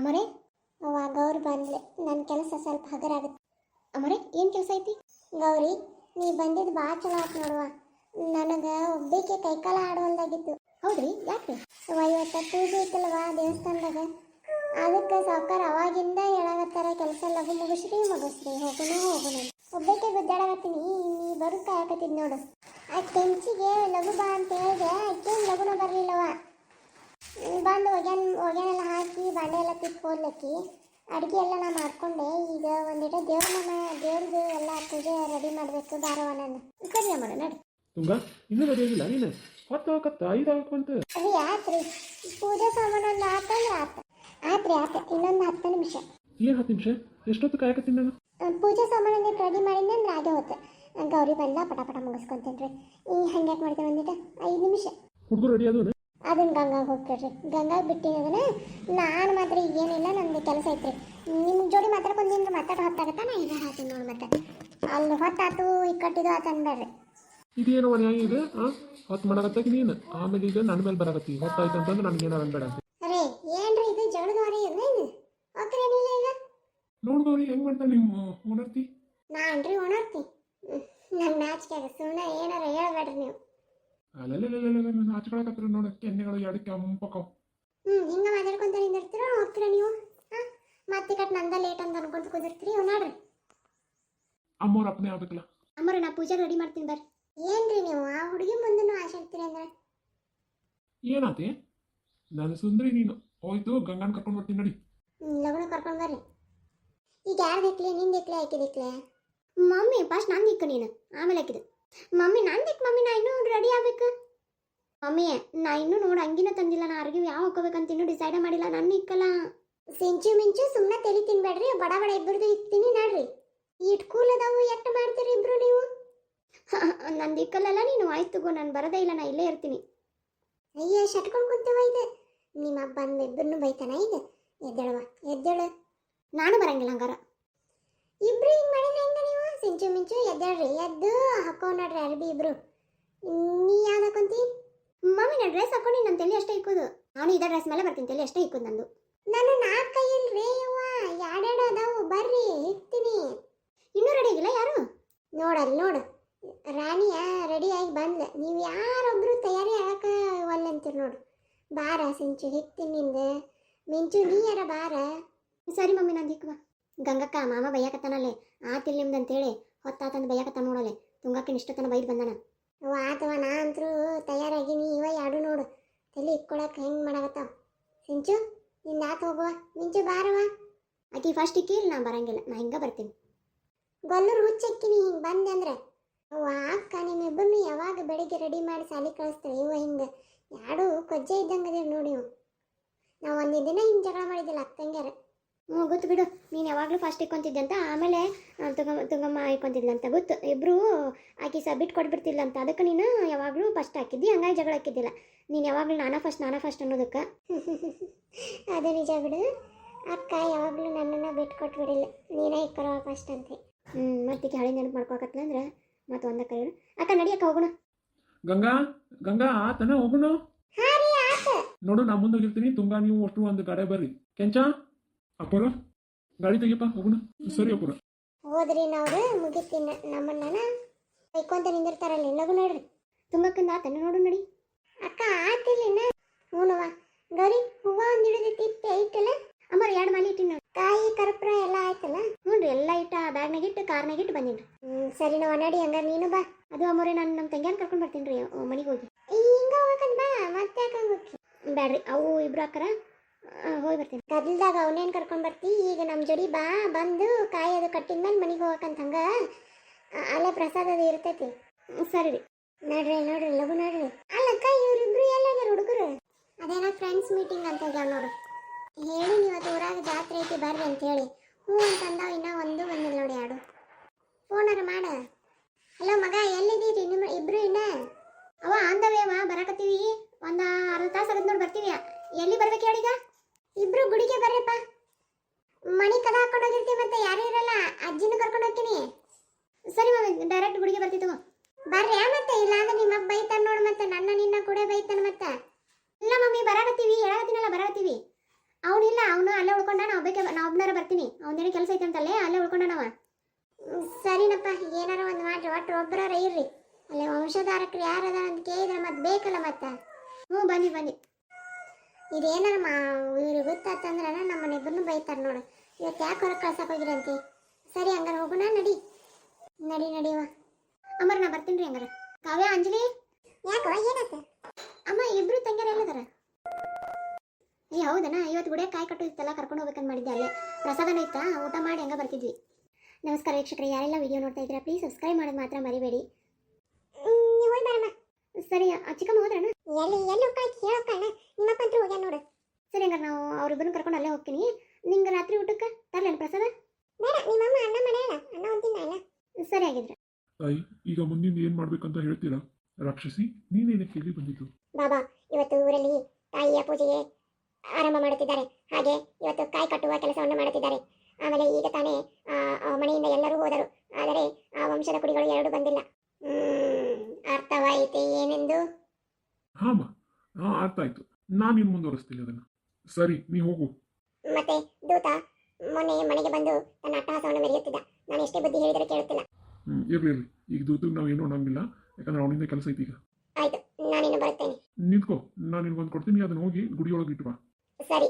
ಅಮರೇ ಅವಾಗ ಗೌರಿ ಬಂದ್ಲೆ ನನ್ನ ಕೆಲಸ ಸ್ವಲ್ಪ ಹಗರಾಗುತ್ತೆ. ಅಮರೇ ಏನು ಕೆಲಸ ಐತಿ? ಗೌರಿ ನೀ ಬಂದಿದ್ದು ಭಾಳ ಚಲೋ ಆಯ್ತು ನೋಡುವ. ನನಗೆ ಒಬ್ಬೇಕೆ ಕೈಕಾಲ ಆಡುವಲ್ದಾಗಿತ್ತು. ಹೌದ್ರಿ, ಯಾಕೆ? ಇವತ್ತು ಪೂಜೆ ಇತ್ತಲ್ವಾ ದೇವಸ್ಥಾನದಾಗ, ಅದಕ್ಕೆ ಸಾವುಕಾರ ಅವಾಗಿಂದ ಹೇಳಾಗತ್ತಾರ ಕೆಲಸ ಲಘು ಮುಗಿಸ್ರಿ ಹೋಗೋಣ. ಒಬ್ಬಕ್ಕೆ ಗುದ್ದಾಡಕತ್ತೀನಿ, ನೀ ಬರು ಕಾಯಕತ್ತಿದ್ ನೋಡು. ಆ ಕೆಂಚಿಗೆ ಲಘು ಬಾ ಅಂತ ಹೇಳಿದೆ, ಅಕ್ಕೇನು ಲಘುನ ಬರಲಿಲ್ಲವ. ಬಂದು ಒಗ್ಯಾನೆಲ್ಲ ಹಾಕಿ ಬಾಂಡೆ ಎಲ್ಲ ತಿಟ್ಟು ಹೋದ್ಲಕ್ಕಿ. ಅಡುಗೆ ಎಲ್ಲ ನಾ ಮಾಡ್ಕೊಂಡೆ. ಈಗ ಒಂದಿಟ ದೇವ್ರದ್ದು ಎಲ್ಲ ಪೂಜೆ ರೆಡಿ ಮಾಡಬೇಕು. ಬಾರವ ನಾನು ಸರಿ ಅಮ್ಮ ನಡಿ. ತುಂಗ ಇನ್ನೂ ರೆಡಿ ಆಗಿಲ್ಲ ನೀನು? ಹೊತ್ತಾಗತ್ತ 5 ಆಗಕ್ಕಂತ. ಅದು ಆತ್ರಿ, ಪೂಜೆ ಸಾಮಾನೊಂದು ಆತಂದ್ರೆ ಆತ್ರಿ ಇನ್ನೊಂದು 10 ನಿಮಿಷ. ಏನು 10 ನಿಮಿಷ? ಎಷ್ಟೊತ್ತು ಕಾಯಕತ್ತೀನಿ ನಾನು? ಪೂಜೆ ಸಾಮಾನು ರೆಡಿ ಮಾಡಿದ್ದೆ ಅಂದ್ರೆ ಅದೇ ಹೊತ್ತು. ಗೌರಿ ಬಂದ ಪಟ ಮುಗಿಸ್ಕೊಂತೇನ್ರಿ. ಹಂಗ್ಯಾಕೆ ಮಾಡ್ತೇವೆ ಒಂದಿಟ 5 ನಿಮಿಷ. ಹುಡುಗರು ರೆಡಿ ಅದು? ಅದನ್ನ ಗಂಗಾಗೆ ಹೋಗ್ತೇಳ್ರಿ. ಗಂಗಾಗೆ ಬಿಟ್ಟಿನಿ ಅದನ್ನ. ನಾನು ಮಾತ್ರ ಏನಿಲ್ಲ, ನಮ್ದು ಕೆಲಸ ಐತ್ರಿ. ನಿಮ್ಮ ಜೋಡಿ ಮಾತಾಡ್ಕೊಂಡ್ರೆ ಮಾತಾಡೋ ಹೊತ್ತಾಗತ್ತ. ನಾ ಈಗ ಹಾಕ್ತೀನಿ ನೋಡಿ. ಮತ್ತೆ ಅಲ್ಲಿ ಹೊತ್ತಾತು ಇಕ್ಕಟ್ಟಿದು ಆತ ಅನ್ಬೇಡ್ರಿ. ಇದೇನೋ ನ್ಯಾಯ ಇದೆ? ಹೊತ್ತು ಮಾಡಕತ್ತಾಗ ನೀನು ಆಮೇಲೆ ಈಗ ನನ್ನ ಮೇಲೆ ಬರಕತ್ತಿ. ಹೊತ್ತಾಯ್ತು ಅಂತಂದ್ರೆ ನನಗೆ ಏನಾರ ಅನ್ಬೇಡ. ಅರೇ ಏನ್ರಿ ಇದು ಜಗಳದವರಿ ಇರ್ಲೇನು? ಓಕೆನಿಲ್ಲ ಈಗ ನೋಡ್ದವ್ರಿ ಹೆಂಗ್ ಮಾಡ್ತಾನೆ ನಿಮ್ಮ ಓನರ್ತಿ? ನಾನ್ರಿ ಓನರ್ತಿ. ನನ್ನ ನಾಚಿಕೆ ಆಗ ಸುಮ್ಮನೆ ಏನಾರ ಹೇಳ್ಬೇಡ್ರಿ ನೀವು. ಅಲ್ಲ ನಾಚ್ಕೊಳಕತ್ರ ನೋಡ, ಕೆನ್ನೆಗಳು 2 ಕೆಂಪಕ್ಕವು. ಹಿಂಗ ಮಾತಾಡ್ಕೊಂತ ನಿಂದಿರ್ತೀರ ಹೋಗ್ತೀರ ನೀವು? ಮತ್ತೆ ಕಟ್ ನಂದ ಲೇಟ್ ಅಂತ ಅನ್ಕೊಂತ ಕುದಿರ್ತೀರಿ. ನೋಡ್ರಿ ಅಮ್ಮವ್ರ ಅಪ್ಪನೇ ಆಗ್ಬೇಕಲ್ಲ. ಅಮ್ಮರ ನಾ ಪೂಜೆಗೆ ರೆಡಿ ಮಾಡ್ತೀನಿ ಬರ್ರಿ. ಏನ್ರಿ ನೀವು ಆ ಹುಡುಗಿ ಮುಂದೂ ಆಸೆ ಆಗ್ತೀರಿ ಅಂದ್ರೆ? ಏನಾತಿ? ನಾನು ಸುಂದ್ರಿ, ನೀನು ಹೋಯ್ತು ಗಂಗನ್ ಕರ್ಕೊಂಡು ಬರ್ತೀನಿ ನಡಿ. ಲಗ್ನ ಕರ್ಕೊಂಡು ಬರ್ರಿ. ಈಗ ಯಾರು ದಿಕ್ಲಿ? ನಿನ್ ದಿಕ್ಲೆ ಆಕಿ ದಿಕ್ಲೆ? ಮಮ್ಮಿ ಫಸ್ಟ್ ನಾನು ದಿಕ್ಕ, ನೀನು ಆಮೇಲೆ ಹಾಕಿದ್ದು. ಮಮ್ಮಿ ನಾನು ದಿಕ್. ಮಮ್ಮಿ ನಾ ಇನ್ನೂ ರೆಡಿ ಆಗ್ಬೇಕು. ಮಮ್ಮಿ ನಾ ಇನ್ನೂ ನೋಡು ಅಂಗಿನ ತಂದಿಲ್ಲ. ನಾ ಅರ್ಗಿ ಯಾವ ಹಾಕೋಬೇಕಂತ ಇನ್ನೂ ಡಿಸೈಡ್ ಮಾಡಿಲ್ಲ. ನನ್ನ ಇಕ್ಕಲ್ಲ ಮಿಂಚು ಸುಮ್ಮನೆ ತಲೆ ತಿನ್ಬೇಡ್ರಿ. ಬಡ ಇಬ್ಬರದು ಇಕ್ತೀನಿ ನೋಡ್ರಿ. ಇಟ್ ಕೂಲ್ ಅದಾವು. ಎಷ್ಟು ಮಾಡ್ತೀರಿ ಇಬ್ರು ನೀವು? ನಂದು ಇಕ್ಕಲ್ಲ ನೀನು. ಆಯ್ತು ಗೋ, ನಾನು ಬರೋದೇ ಇಲ್ಲ. ನಾ ಇಲ್ಲೇ ಇರ್ತೀನಿ. ಅಯ್ಯ ಶಟ್ಕೊಂಡು ಕುಂತೇವ. ಇದು ನಿಮ್ಮ ಹಬ್ಬ ಬಂದು ಇಬ್ಬರನ್ನು ಬೈತಾನ. ಈಗ ಎದ್ದೇಳು. ನಾನು ಬರಂಗಿಲ್ಲ ಹಂಗಾರ. ಇಬ್ರು ಹಿಂಗೆ ಮಾಡಿದ್ರೆ ಹೆಂಗ ನೀವು? ಮಿಂಚು ಎದ್ದೇಳ್ರಿ. ಎದ್ದು ಹಾಕೋ ನೋಡ್ರಿ ಅರ್ಬಿ ಇಬ್ರು. ನೀ ಯಾವ್ದು ಹಾಕೊಂತಿ? ಮಮ್ಮಿ ನಾ ಡ್ರೆಸ್ ಹಾಕೊಂಡು ನನ್ನ ತಲೆ ಅಷ್ಟೇ ಇಕ್ಕೋದು. ನಾನು ಇದೇ ಡ್ರೆಸ್ ಮೇಲೆ ಬರ್ತೀನಿ. ತಲೆ ಅಷ್ಟೇ ಇಕ್ಕೋದು ನಂದು. ನಾನು 4 ಕೈ ಇಲ್ರಿ ಯವ್ವ, 2 ಅದಾವು. ಬರ್ರಿ ಇಕ್ತೀನಿ. ಇನ್ನೂ ರೆಡಿ ಆಗಿಲ್ಲ ಯಾರು? ನೋಡು ರಾಣಿಯ ರೆಡಿ ಆಗಿ ಬಂದ್ಲ. ನೀವು ಯಾರೊಬ್ರು ತಯಾರಿ ಆಗಕ್ಕ ಒಲ್ಲಂತೀರಿ ನೋಡು. ಬಾರ ಸಿಂಚು ಹಿಕ್ತೀನಿ ನಿಂದ. ಮಿಂಚು ನೀ ಯಾರ ಬಾರ. ಸರಿ ಮಮ್ಮಿ ನಾನು ದಿಕ್ವಾ. ಗಂಗಕ್ಕ ಮಾಮ ಬೈಯಾಕತ್ತಾನಲ್ಲೇ ಆತಿಲ್ಲ ನಿಮ್ದು ಅಂತೇಳಿ ಹೊತ್ತಾತಂದು ಬೈಯಾಕತ್ತಾನ ನೋಡಲೆ. ತುಂಗಕ್ಕನ ಇಷ್ಟತನ ಬೈದು ಬಂದಾನ. ಅವ ಆತವ. ನಾ ಅಂತರೂ ತಯಾರಾಗಿನಿ. ಇವ 2 ನೋಡು ತಲೆ ಇಕ್ಕೊಳಕ್ಕೆ ಹೆಂಗೆ ಮಾಡಾಕತ್ತಾವ. ಸಿಂಚು ನಿಂದ ಆತ ಹೋಗುವ. ಮಿಂಚು ಬಾರವ. ಆಕಿ ಫಸ್ಟ್ ಇಕ್ಕಿಲ್ಲ, ನಾ ಬರಂಗಿಲ್ಲ. ನಾ ಹಿಂಗೆ ಬರ್ತೀನಿ. ಗೊಲ್ಲರು ಹುಚ್ಚಕ್ಕಿನಿ ಹಿಂಗೆ ಬಂದೆ ಅಂದ್ರೆ. ಅವ ಅಕ್ಕ ನಿಮ್ಮಿಬ್ಬರನ್ನು ಯಾವಾಗ ಬೆಳಿಗ್ಗೆ ರೆಡಿ ಮಾಡಿ ಸಾಲಿ ಕಳಿಸ್ತಾರೆ. ಇವ ಹಿಂಗೆ 2 ಕೊಜ್ಜೆ ಇದ್ದಂಗೆ ಅದೇವ್ ನೋಡಿ. ಇವು ನಾವು ಒಂದೇ ದಿನ ಹಿಂಗೆ ಜಗಳ ಮಾಡಿದ್ದಿಲ್ಲ ಅಕ್ಕಂಗ್ಯಾರ. ಗೊತ್ತು ಬಿಡು. ನೀನು ಯಾವಾಗಲೂ ಫಸ್ಟ್ ಇಕ್ಕೊಂತಿದ್ದಂತ, ಆಮೇಲೆ ತುಂಗಮ್ಮ ಇಕ್ಕೊಂತಿದ್ಲಂತ ಗೊತ್ತು. ಇಬ್ಬರು ಆಕಿ ಸಬ್ಮಿಟ್ ಕೊಟ್ಬಿಡ್ತಿಲ್ಲ ಅಂತ. ಅದಕ್ಕೆ ನೀನು ಯಾವಾಗಲೂ ಫಸ್ಟ್ ಹಾಕಿದ್ದಿ. ಹಂಗಾಗಿ ಜಗಳ ಹಾಕಿದ್ದಿಲ್ಲ. ನೀನು ಯಾವಾಗಲೂ ನಾನಾ ಫಸ್ಟ್ ಅನ್ನೋದಕ್ಕೆ. ಅದು ನಿಜ ಬಿಡು. ಅಕ್ಕ ಯಾವಾಗಲೂ ನನ್ನನ್ನು ಬಿಟ್ಟು ಕೊಟ್ಬಿಡಿಲ್ಲ. ನೀನೇ ಇಕ್ಕರೋ ಫಸ್ಟ್ ಅಂತ. ಮತ್ತೆ ಹಳೆ ನೆನಪು ಮಾಡ್ಕೊಕತ್ತಂದ್ರೆ ಮತ್ತೆ ಒಂದ ಕೈ ಅಕ್ಕ ನಡಿಯಕ್ಕ ಹೋಗೋಣ. ಗಂಗಾ ಆತನ ಹೋಗೋಣ. ನೋಡು ನಾ ಮುಂದೆ ಹೋಗಿರ್ತೀನಿ. ತುಂಗಾ ನೀವು ಅಷ್ಟು ಒಂದು ಗಾಡಿ ಬರ್ರಿ. ಕೆಂಚ ಅಪ್ಪರ ಗಾಡಿ ತೆಗಿಯಪ್ಪ ಹೋಗೋಣ. ಸರಿ ಅಪ್ಪರ. ಹೋದ್ರಿ ನಾವು ಮುಗಿತೀನಿ. ನಮ್ಮನ್ನ ಬೈಕೊಂತ ನಿಂದಿರ್ತಾರಲ್ಲ. ಲಗು ನೋಡ್ರಿ. ತುಂಬಕ್ಕಿಂದ ಆತನ ನೋಡು ನಡಿ. ಅಕ್ಕ ಆತಿಲ್ಲ. ಹೂನವ್ವ. ಗೌರಿ ಹೂವ ಒಂದು ಹಿಡಿದೈತಿ ಐತಲ್ಲ ಅಮ್ಮರ. 2 ಮಾಲಿ ಇಟ್ಟಿನಿ ನೋಡಿ. ಕಾಯಿ ಕರ್ಪೂರ ಎಲ್ಲ ಆಯ್ತಲ್ಲ? ಹ್ಞೂ ರೀ, ಎಲ್ಲ ಇಟ್ಟು ಬ್ಯಾಗ್ನಾಗ ಇಟ್ಟು ಕಾರ್ನಾಗ ಇಟ್ಟು ಬಂದೀನಿ. ಸರಿ ನಾವು ನಡಿ ಹಂಗಾರೆ. ನೀನು ಬಾ. ಅದು ಅಮ್ಮರೇ ನಾನು ನಮ್ಮ ತಂಗ್ಯಾನ ಕರ್ಕೊಂಡು ಬರ್ತೀನಿ ರೀ ಮನೆಗೆ ಹೋಗಿ. ಹಿಂಗೆ ಹೋಗ್ಬೇಕಂತ ಬಾ. ಮತ್ತೆ ಯಾಕಂಗೆ ಹೋಗಿ ಬ್ಯಾಡ್ರಿ. ಅವು ಇಬ್ರು ಅಕ್ಕರ ಹೋಗಿ ಬರ್ತೀನಿ. ಗದಲ್ದಾಗ ಅವನೇನು ಕರ್ಕೊಂಡು ಬರ್ತಿ. ಈಗ ನಮ್ಮ ಜೋಡಿ ಬಾ. ಬಂದು ಕಾಯಿ ಅದು ಕಟ್ಟಿದ ಮೇಲೆ ಮನೆಗೆ ಹೋಗಕ್ಕಂತ. ಹಂಗೆ ಅಲ್ಲೇ ಪ್ರಸಾದ ಅದು ಇರ್ತೈತಿ. ಸರಿ ರೀ. ನೋಡ್ರಿ ಲಘು ನೋಡ್ರಿ. ಅಲ್ಲಕ್ಕ ಇವರಿಬ್ರು ಎಲ್ಲಾಗ್ಯಾರ ಹುಡುಗರು? ಅದೇನೋ ಫ್ರೆಂಡ್ಸ್ ಮೀಟಿಂಗ್ ಅಂತ ಹೋಗ್ಯಾವ ನೋಡು. ಹೇಳಿ ನೀವು ಅದು ಊರಾಗ ಜಾತ್ರೆ ಐತಿ ಬರ್ರಿ ಅಂತ ಹೇಳಿ. ಹ್ಞೂ ಅಂತಂದಾವ. ಇನ್ನೂ ಒಂದು ಬಂದಿಲ್ಲ ನೋಡಿ. 2 ಫೋನಾರ ಮಾಡ. ಹಲೋ ಮಗ, ಎಲ್ಲಿದ್ದೀರಿ ನಿಮ್ಮ ಇಬ್ರು? ಇನ್ನ ಅವ ಆಂದವೇವ ಬರಕತ್ತೀವಿ. ಒಂದು ಅರ್ಧ ತಾಸು ಆಗದ್ ನೋಡಿ ಬರ್ತೀವಿ. ಎಲ್ಲಿ ಬರ್ಬೇಕು ಹೇಳೀಗ? ಇಬ್ರು ಗುಡಿಗೆ ಬರ್ರಪ್ಪ. ಮಣಿ ಕದ ಹಾಕೊಂಡು ಹೋಗಿರ್ತೀವಿ. ಮತ್ತೆ ಯಾರು ಇರಲ್ಲ. ಅಜ್ಜಿನೂ ಕರ್ಕೊಂಡು ಹೋಗ್ತೀನಿ. ಸರಿ ಮಮ್ಮಿ, ಡೈರೆಕ್ಟ್ ಗುಡಿಗೆ ಬರ್ತೀವಿ ತಗೋ. ಬರ್ರಿ. ಮತ್ತೆ ಇಲ್ಲ ಅಂದ್ರೆ ನಿಮ್ಮ ಬೈತಾನ ನೋಡು. ಮತ್ತೆ ನಿನ್ನ ಕೂಡ ಬೈತಾನ ಮತ್ತೆ. ಇಲ್ಲ ಮಮ್ಮಿ ಬರಾಕತ್ತೀವಿ. ಹೇಳಕತ್ತೀನಲ್ಲ ಬರಾಕತ್ತೀವಿ. ಅವನಿಲ್ಲ, ಅವನು ಅಲ್ಲೇ ಉಳ್ಕೊಂಡು ಉಳ್ಕೊಂಡ ನಾ ಒಬ್ಬನಾರ ಬರ್ತೀನಿ, ಅವನೇನೋ ಕೆಲಸ ಐತೆ ಅಂತಲ್ಲೇ ಅಲ್ಲೇ ಉಳ್ಕೊಂಡ ನಾವ. ಸರಿನಪ್ಪ, ಏನಾರ ಒಂದು ಮಾಡ್ರಿ, ಒಟ್ಟು ಒಬ್ಬರಾರ ಇರ್ರಿ. ಅಲ್ಲೇ ವಂಶಧಾರಕರು ಯಾರದ ಅಂತ ಕೇಳಿದ್ರೆ ಮತ್ತೆ ಬೇಕಲ್ಲ ಮತ್ತೆ. ಹ್ಞೂ ಬನ್ನಿ. ಇದೇನಾರ ಇವ್ರಿಗೆ ಗೊತ್ತಾತಂದ್ರೆ ನಮ್ಮನ್ನ ಇಬ್ಬರನ್ನು ಬೈತಾರೆ ನೋಡು. ಇವತ್ತು ಯಾಕೆ ಹೊರಗೆ ಕಳ್ಸಕ್ಕೆ ಹೋಗಿರಂತೆ. ಸರಿ ಹಂಗಾರೆ ಹೋಗೋಣ, ನಡಿವ ಅಮ್ಮರ, ನಾ ಬರ್ತೀನಿ ರೀ ಹಂಗಾರ. ಕಾವ್ಯ, ಅಂಜಲಿ, ಯಾಕೋ ಏನಾಯ್ತು? ಅಮ್ಮ ಇಬ್ರು ತಂಗಿಯರು ಎಲ್ಲದಾರ? ಹೌದನಾ, ಇವತ್ತು ಗುಡಿಯಾಗ ಕಾಯಿ ಕಟ್ಟು ಇತ್ತಲ್ಲ, ಕರ್ಕೊಂಡು ಹೋಗ್ಬೇಕಂತ ಮಾಡಿದ್ದೆ. ಅಲ್ಲೇ ಪ್ರಸಾದನೂ ಇತ್ತಾ, ಊಟ ಮಾಡಿ ಹಂಗ ಬರ್ತಿದ್ವಿ. ನಮಸ್ಕಾರ ವೀಕ್ಷಕರೇ, ಯಾರೆಲ್ಲ ವಿಡಿಯೋ ನೋಡ್ತಾ ಇದ್ದೀರಾ ಪ್ಲೀಸ್ ಸಬ್ಸ್ಕ್ರೈಬ್ ಮಾಡೋದು ಮಾತ್ರ ಮರಿಬೇಡಿ. ಸರಿ, ಚಿಕ್ಕಮ್ಮ ಹೋದ್ರಣ? ಎಲ್ಲಿ ಹೋಗ್ಕಣ ನಿಮ್ಮಪ್ಪಂತೂ ಹೋಗ್ಯಾನ ನೋಡು. ಸರಿ ಹಂಗಾರೆ ನಾವು ಅವ್ರಿಬ್ಬರನ್ನು ಕರ್ಕೊಂಡು ಅಲ್ಲೇ ಹೋಗ್ತೀನಿ. ನಿಂಗೆ ರಾತ್ರಿ ಊಟಕ್ಕೆ ತರ್ಲೇನು ಪ್ರಸಾದ? ಬೇಡ, ನಿಮ್ಮಮ್ಮ ಅನ್ನ ಮನೆಯಲ್ಲ, ಅನ್ನ ಒಂದಿನ. ಸರಿ ಆಗಿದ್ರೆ ತಾಯಿ, ಈಗ ಮುಂದಿನ ಏನ್ ಮಾಡ್ಬೇಕಂತ ಹೇಳ್ತೀರಾ? ರಾಕ್ಷಸಿ, ನೀನೇನಕ್ಕೆ ಇಲ್ಲಿ ಬಂದಿದ್ದು? ಬಾಬಾ, ಇವತ್ತು ಊರಲ್ಲಿ ತಾಯಿಯ ಪೂಜೆಗೆ ಆರಂಭ ಮಾಡುತ್ತಿದ್ದಾರೆ. ಹಾಗೆ ಇವತ್ತು ಕಾಯಿ ಕಟ್ಟುವ ಕೆಲಸವನ್ನು ಮಾಡುತ್ತಿದ್ದಾರೆ. ಆಮೇಲೆ ಈಗ ತಾನೇ ಮನೆಯಿಂದ ಎಲ್ಲರೂ ಹೋದರು, ಆದರೆ ಆ ವಂಶದ ಕುಡಿಗಳು ಎರಡು ಬಂದಿಲ್ಲ. ಅರ್ಥವಾಯಿತೆ ಏನೆಂದು? ಹಾಮ, ಅರ್ಥ ಆಯ್ತು. ನಾನಿನ್ ಮುಂದುವರಿಸ್ತೀನಿ ಅದನ್ನ. ಸರಿ, ನೀ ಹೋಗು. ಮತ್ತೆ ದೂತ ಮೊನ್ನೆ ಮನೆಗೆ ಬಂದು ತನ್ನ ಅಟ್ಟಹಾಸವನ್ನು ಮೆರೆಯುತ್ತಿದ್ದ. ನಾನು ಎಷ್ಟೇ ಬುದ್ಧಿ ಹೇಳಿದರೆ ಕೇಳುತ್ತಿಲ್ಲ. ಇರ್ಲಿ, ಈಗ ದೂತಿಗೆ ನಾವೇನು ಅನ್ನಂಗಿಲ್ಲ, ಯಾಕಂದ್ರೆ ಅವನಿಂದ ಕೆಲಸ ಐತಿ. ಈಗ ಆಯ್ತು, ನಾನಿನ್ನು ಬರುತ್ತೇನೆ. ನಿಂತ್ಕೋ, ನಾನು ನಿನ್ಗೊಂದು ಕೊಡ್ತೀನಿ, ಅದನ್ನ ಹೋಗಿ ಗುಡಿಯೊಳಗೆ ಇಟ್ಟು ಬಾ. ಸರಿ.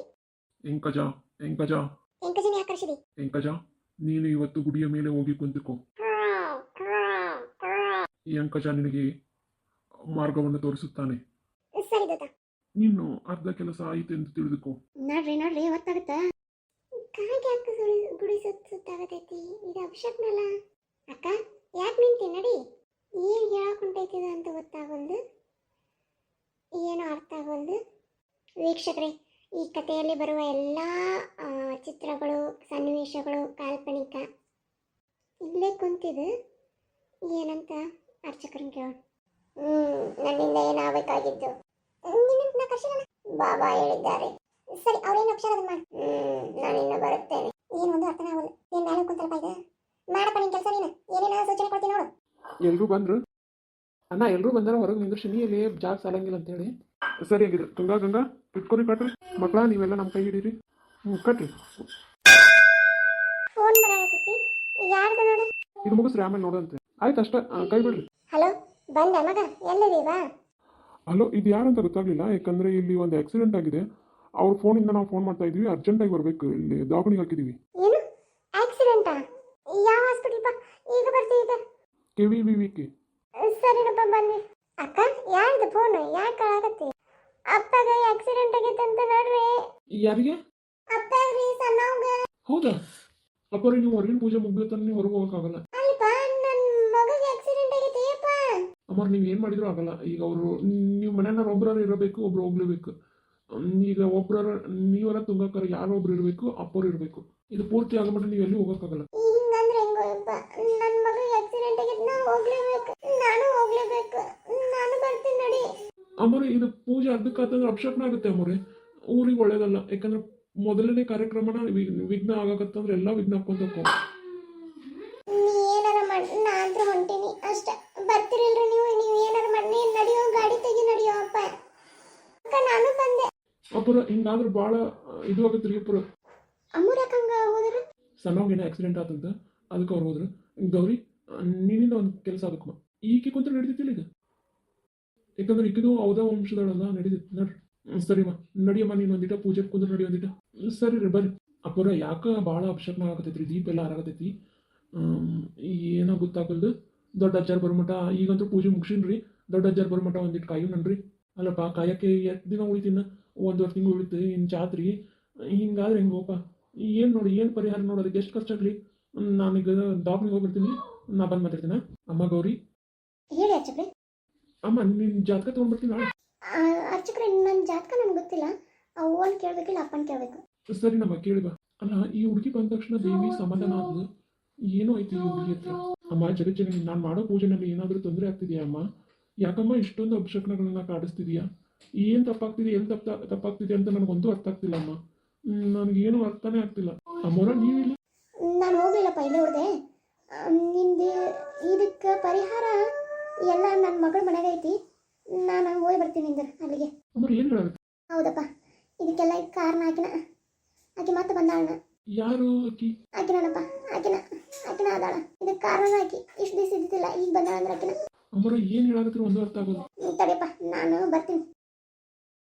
ಎಂಕಜ, ಯಾಕೆ ಕರ್ಸಿದಿ? ಎಂಕಜ, ನೀನು ಇವತ್ತು ಗುಡಿಯ ಮೇಲೆ ಹೋಗಿ ಕುಂತಿಕೋ. ಈ ಅಂಕಜ ನಿನಗೆ ಮಾರ್ಗವನ್ನು ತೋರಿಸುತ್ತಾನೆ. ಸರಿ ದೂತ. ನೀನು ಅರ್ಧ ಕೆಲಸ ಆಯಿತು ಎಂದು ತಿಳಿದುಕೋ. ನೋಡ್ರಿ ಹೊತ್ತಾಗತ್ತ. ಕಾಗೆ ಅಕ್ಕ ಗುಡಿ ಸುತ್ತಾಗತೈತಿ, ಇದು ಅಭಿಷೇಕ್ನಲ್ಲ. ಅಕ್ಕ ಯಾಕೆ ನಿಂತಿ? ನಡಿ. ಏನ್ ಹೇಳಕೊಂಟೈತಿದ ಅಂತ ಗೊತ್ತಾಗಲ್ದು, ಏನೋ ಅರ್ಥ ಆಗಲ್ದು. ವೀಕ್ಷಕರೇ, ಈ ಕಥೆಯಲ್ಲಿ ಬರುವ ಎಲ್ಲ ಚಿತ್ರಗಳು, ಸನ್ನಿವೇಶಗಳು ಕಾಲ್ಪನಿಕ. ಇಲ್ಲೇ ಕುಂತಿದ್ದು ಏನಂತ ಅರ್ಚಕರನ್ನ ಕೇಳೋಣ. ನನ್ನಿಂದ ಏನಾಗಬೇಕಾಗಿದ್ದು? ಬಾಬಾ ಹೇಳಿದ್ದಾರೆ. ಸರಿ, ಅವ್ರೇನು ಅಕ್ಷರ ಮಾಡಿ. ನಾನಿನ್ನ ಬರುತ್ತೇನೆ. ಏನೊಂದು ಅರ್ಥನ ಆಗಲ್ಲ. ಏನ್ ಮೇಲೆ ಕುಂತಲ್ಪ ಇದೆ ಮಾಡಪ್ಪ ನಿನ್ ಕೆಲಸ. ನೀನು ಏನೇನ ಸೂಚನೆ ಕೊಡ್ತೀನಿ ನೋಡು. ಎಲ್ರು ಬಂದ್ರು ಅಣ್ಣ, ಎಲ್ರು ಬಂದಾರ. ಹೊರಗೆ ನಿಂದ್ರಸಿ, ಇಲ್ಲಿ ಜಾಗ ಸಾಲಂಗಿಲ್ಲ ಅಂತೇಳಿ. ಸರಿ ಆಗಿದ್ರು. ಗಂಗಾ ಇಟ್ಕೊರಿ, ಕಟ್ರಿ ಮಕ್ಕಳ, ನೀವೆಲ್ಲ ನಮ್ಮ ಕೈ ಹಿಡೀರಿ. ಕಟ್ರಿ. ಫೋನ್ ಬರಾಕತ್ತಿ, ಯಾರ್ದು ನೋಡು. ಇದು ಮುಗಿಸ್ರಿ, ಆಮೇಲೆ ನೋಡಂತೆ. ಆಯ್ತು ಅಷ್ಟ, ಕೈ ಬಿಡ್ರಿ. ಹಲೋ, ಬಂದ ಮಗ, ಎಲ್ಲಿದೀವಾ? ಹಲೋ, ಇದು ಯಾರಂತ ಗೊತ್ತಾಗ್ಲಿಲ್ಲ, ಯಾಕಂದ್ರೆ ಇಲ್ಲಿ ಒಂದು ಆಕ್ಸಿಡೆಂಟ್ ಆಗಿದೆ. ಅವ್ರ ಫೋನಿಂದ ನಾವು ಫೋನ್ ಮಾಡ್ತಾ ಇದ್ವಿ, ಅರ್ಜೆಂಟಾಗಿ ಬರಬೇಕು, ಇಲ್ಲಿ ದವಾಖಾನಿಗೆ ಹಾಕಿದೀವಿ. ಏನು ಆಕ್ಸಿಡೆಂಟಾ? ಯಾವ ಹಾಸ್ಪಿಟಲ್ ಪಾ? ಈಗ ಬರ್ತೀವಿ. KVVVK. ಸರಿನಪ್ಪ, ಬನ್ನಿ. ಅಕ್ಕ, ಯಾರ್ದು ಫೋನ್? ಯಾಕೆ ಆಗತ್ತೆ? ಅಪ್ಪಗ ಆಕ್ಸಿಡೆಂಟ್ ಆಗೈತೆ ಅಂತ ನೋಡ್ರಿ. ಯಾರಿಗೆ? ಅಪ್ಪಗ್ರಿ, ಸಣ್ಣವ್ಗ. ಹೌದಾ? ಅಪ್ಪರಿ, ನೀವು ಹೊರಗಿನ ಪೂಜೆ ಮುಗಿಯುತ್ತ ನೀವು ಹೊರಗೆ ಹೋಗಕ್ಕಾಗಲ್ಲ. ಅಲ್ಪ, ನನ್ನ ಮಗಗೆ ಆಕ್ಸಿಡೆಂಟ್ ಆಗೈತೆ ಅಪ್ಪ. ಅಮ್ಮ, ನೀವು ಏನು ಮಾಡಿದ್ರು ಆಗಲ್ಲ. ಈಗ ಅವರು, ನೀವು ಮನೆಯವ್ರು ಒಬ್ಬರು ಇರಬೇಕು, ಒಬ್ರು ಹೋಗ್ಲೇಬೇಕು. ಈಗ ನೀವೆಲ್ಲ ತುಂಗಕ್ಕಾರ ಯಾರೋ ಒಬ್ರು ಇರಬೇಕು, ಅಪ್ಪರು ಇರಬೇಕು. ಇದು ಪೂರ್ತಿ ಆಗಮಟ್ಟ ನೀವು ಎಲ್ಲಿ ಹೋಗಕ್ಕಾಗಲ್ಲ. ಹಿಂಗಂದ್ರೆ ಹೆಂಗಪ್ಪ? ನನ್ನ ಮಗಗೆ ಆಕ್ಸಿಡೆಂಟ್ ಆಗೈತೆ, ನಾನು ಹೋಗ್ಲೇಬೇಕು. ನಾನು ಬರ್ತೀನಿ ನಡಿ. ಅಮ್ಮರೇ, ಇದು ಪೂಜೆ ಅರ್ಧಕ್ಕಾತಂದ್ರೆ ಅಪಶಕ್ನ ಆಗುತ್ತೆ ಅಮ್ಮರೇ. ಊರಿಗೆ ಒಳ್ಳೇದಲ್ಲ, ಯಾಕಂದ್ರೆ ಮೊದಲನೇ ಕಾರ್ಯಕ್ರಮನ ವಿಘ್ನ ಆಗಕತ್ತಂದ್ರೆ ಎಲ್ಲ ವಿಘ್ನ ಹಾಕೊಂತ. ನೀ ಏನಾರ ಮಾಡಿ, ನಾನ್ರು ಹೊಂಟೀನಿ ಅಷ್ಟ. ಬರ್ತಿರಿಲ್ರಿ ನೀವು ಏನಾರ ಮಾಡಿ. ನಡಿಯೋ, ಗಾಡಿ ತೆಗಿ, ನಡಿಯೋ ಅಪ್ಪ. ಅಕ್ಕ, ನಾನು ಬಂದೆ. ಅಪ್ಪರ ಹಿಂಗಾದ್ರೆ ಭಾಳ ಇದು ಆಗತ್ತೆ ರೀ. ಅಪ್ಪರ ಅಮ್ಮೂರ ಯಾಕಂಗ ಹೋದ್ರ? ಸಣ್ಣವಾಗೇನೋ ಆಕ್ಸಿಡೆಂಟ್ ಆತಂತ, ಅದಕ್ಕೆ ಅವ್ರು ಹೋದ್ರು. ಗೌರಿ, ನಿನ್ನಿಂದ ಒಂದು ಕೆಲಸ ಆಗಕ್ಕಮ್ಮ. ಈಕೆ ಕುಂತ ನಡೀತಿಲ್ಲ ಈಗ, ಯಾಕಂದ್ರೆ ಈಗಿದು ಹೌದ ವಂಶದಳಲ್ಲ, ನಡೀತಿತ್ತು. ನೋಡ್ರಿ. ಸರಿಮ್ಮ, ನಡಿಯಮ್ಮ, ನೀನು ಒಂದಿಟ ಪೂಜೆ ಕುಂದ್ರೆ ನಡಿ ಒಂದಿಟ. ಸರಿ ರೀ, ಬರ್ರಿ. ಅಪ್ಪರ ಯಾಕೆ ಭಾಳ ಅಪಶಕ್ನ ಆಗತೈತ್ರಿ, ದೀಪ ಎಲ್ಲ ಹಾರಾಗತೈತಿ. ಏನೋ ಗೊತ್ತಾಗಲ್ದು. ದೊಡ್ಡ ಅಜ್ಜಾರ್ ಬರ್ಮಟ ಈಗಂತೂ ಪೂಜೆ ಮುಗಿಸಿನ್ರಿ. ದೊಡ್ಡ ಅಜ್ಜಾರ್ ಬರ್ಮಟ ಒಂದಿಟ್ಟು ಕಾಯು ನನ್ರಿ. ಅಲ್ಲಪ್ಪ, ಕಾಯಕ್ಕೆ ಎಷ್ಟು ದಿನ ಉಳಿತೀನ? 1.5 ತಿಂಗಳು ಉಳಿತು. ಇನ್ನು ಜಾತ್ರಿ ಹಿಂಗಾದ್ರೆ ಹೆಂಗೋಪ? ಏನು ನೋಡಿ, ಏನು ಪರಿಹಾರ ನೋಡಿ, ಅದಕ್ಕೆ ಎಷ್ಟು ಖರ್ಚಾಗಲಿ? ನಾನೀಗ ದವಾಖಾನೆಗೆ ಹೋಗ್ಬಿಡ್ತೀನಿ, ನಾ ಬಂದು ಮಾತಾಡ್ತೀನಿ. ಅಮ್ಮ ಗೌರಿ, ಹೇಳಿ ಅರ್ಚಕ್ರೆ. ಅಮ್ಮ, ನಿನ್ನ ಜಾತಕ ತೊಗೊಂಡ್ಬರ್ತೀನಿ ನಾಳೆ. ಅರ್ಚಕ್ರೆ, ನನ್ನ ಜಾತಕ ನನಗೆ ಗೊತ್ತಿಲ್ಲ. ಅವ್ವನ್ ಕೇಳಬೇಕಿಲ್ಲ, ಅಪ್ಪನ ಕೇಳಬೇಕು. ಸರಿ ನಮ್ಮ ಕೇಳಿ ಬಾ. ಅಲ್ಲ, ಈ ಹುಡುಗಿ ಬಂದ ತಕ್ಷಣ ದೇವಿ ಸಮಾಧಾನ ಆದ್ಲು. ಏನೋ ಐತಿ ಈ ಹುಡುಗಿ ಹತ್ರ. ಅಮ್ಮ, ಜಗಜ್ಜನಿ, ನಾನು ಮಾಡೋ ಪೂಜೆನಲ್ಲಿ ಏನಾದರೂ ತೊಂದರೆ ಆಗ್ತಿದೆಯಾ ಅಮ್ಮ? ಯಾಕಮ್ಮ ಇಷ್ಟೊಂದು ಅಪಶಕ್ನಗಳನ್ನ ಕಾಡಿಸ್ತಿದೀಯಾ? ಏನು ತಪ್ಪಾಗ್ತಿದೆ, ಎಲ್ಲಿ ತಪ್ಪಾಗ್ತಿದೆ ಅಂತ ನನಗೊಂದು ಅರ್ಥ ಆಗ್ತಿಲ್ಲ ಅಮ್ಮ. ನನಗೇನು ಅರ್ಥನೇ ಆಗ್ತಿಲ್ಲ. ಅಮ್ಮೋರ, ನೀವಿಲ್ಲ? ನಾನು ಹೋಗ್ಲಿಲ್ಲಪ್ಪ, ಇಲ್ಲೇ ಉಳಿದೆ. ನಿಂದು ಇದಕ್ಕೆ ಪರಿಹಾರ ಎಲ್ಲ ನನ್ನ ಮಗಳ ಮನೆಗೆ ಐತಿ. ನಾನು ಹೋಗಿ ಬರ್ತೀನಿ ಅಲ್ಲಿಗೆ. ಅಮ್ಮ, ಏನು ಹೇಳಾಗುತ್ತೆ? ಹೌದಪ್ಪ, ಇದಕ್ಕೆಲ್ಲ ಕಾರಣ ಆಕಿನ. ಆಕೆ ಮತ್ತೆ ಬಂದಾಳನ. ಯಾರು ಆಕಿ? ಆಕಿನಪ್ಪ, ಆಕಿನ ಅದಾಳ. ಇದಕ್ಕೆ ಕಾರಣ ಆಕಿ. ಇಷ್ಟು ದಿವಸ ಇದ್ದಿದ್ದಿಲ್ಲ, ಈಗ ಬಂದಾಳ ಅಂದ್ರೆ ಆಕಿನ. ಅಮ್ಮರ ಏನು ಹೇಳಾಕತ್ತೀರಿ ಒಂದು ಅರ್ಥ ಆಗೋದು. ತಡಿಯಪ್ಪ, ನಾನು ಬರ್ತೀನಿ.